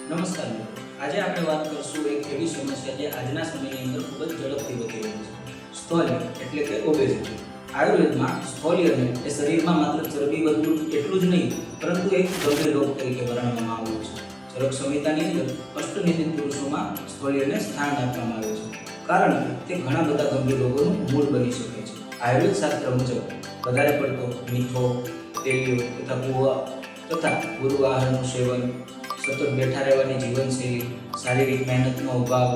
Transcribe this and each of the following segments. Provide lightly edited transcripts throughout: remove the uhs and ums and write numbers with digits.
નમસ્કાર મિત્રો, આજે આપણે વાત કરશું એક એવી સમસ્યા જે આજના સમયની અંદર ખૂબ જ ઝડપથી વધી રહી છે, સ્થૌલ્ય એટલે કે ઓબેસિટી. આયુર્વેદમાં સ્થૌલ્યને એ શરીરમાં માત્ર ચરબી વધવું એટલું જ નહીં, પરંતુ એક ગંભીર રોગ તરીકે વર્ણવવામાં આવ્યું છે. ચરક સંહિતાની અંદર અષ્ટનિર્મિત પુરુષોમાં સ્થૌલ્યને સ્થાન આપવામાં આવ્યું છે, કારણ કે તે ઘણા બધા ગંભીર રોગોનું મૂળ બની શકે છે. આયુર્વેદ શાસ્ત્ર મુજબ વધારે પડતો મીઠો, તેલિયો તથા ગુરુ આહારનું સેવન, સતત બેઠા રહેવાની જીવનશૈલી, શારીરિક મહેનતનો અભાવ,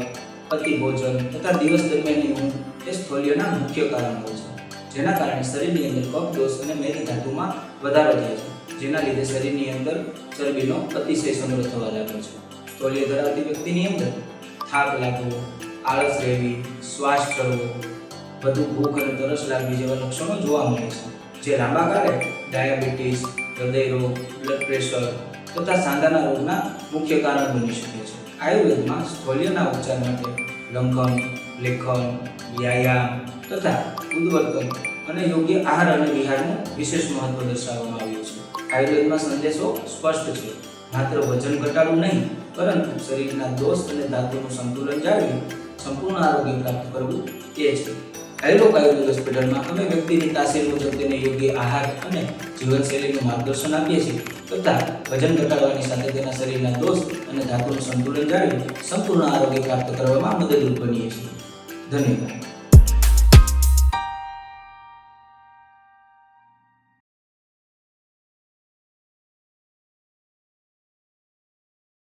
અતિભોજન તથા દિવસ દરમિયાનની ઊંઘ એ સ્થૌલ્યના મુખ્ય કારણો છે, જેના કારણે શરીરની અંદર કફ દોષ અને મેદ ધાતુમાં વધારો થાય છે, જેના લીધે શરીરની અંદર ચરબીનો અતિશય સંગ્રહ થવા લાગે છે. સ્થૌલ્ય ધરાવતી વ્યક્તિની અંદર થાક લાગવો, આળસ રહેવી, શ્વાસ ચડવો, વધુ ભૂખ અને તરસ લાગવી જેવા લક્ષણો જોવા મળે છે, જે લાંબા ગાળે ડાયાબિટીસ, હૃદયરોગ, બ્લડ પ્રેશર તથા સાંધાના રોગના મુખ્ય કારણ બની શકે છે. આયુર્વેદમાં સ્થૌલ્યના ઉપચાર માટે લંઘન, લેખન, વ્યાયામ તથા ઉદ્વર્તન અને યોગ્ય આહાર અને વિહારનું વિશેષ મહત્વ દર્શાવવામાં આવ્યું છે. આયુર્વેદમાં સંદેશો સ્પષ્ટ છે: માત્ર વજન ઘટાડવું નહીં, પરંતુ શરીરના દોષ અને ધાતુનું સંતુલન જાળવી સંપૂર્ણ આરોગ્ય પ્રાપ્ત કરવું એ છે. આયુર્વેદ હોસ્પિટલમાં અમે વ્યક્તિની તાસીર મુજબ તેને યોગ્ય આહાર અને જીવનશૈલીનું માર્ગદર્શન આપીએ છીએ તથા વજન ઘટાડવાની સાથે તેના શરીરના દોષ અને ધાતુનું સંતુલન જાળવી સંપૂર્ણ આરોગ્ય પ્રાપ્ત કરવામાં મદદરૂપ બનીએ છીએ. ધન્યવાદ.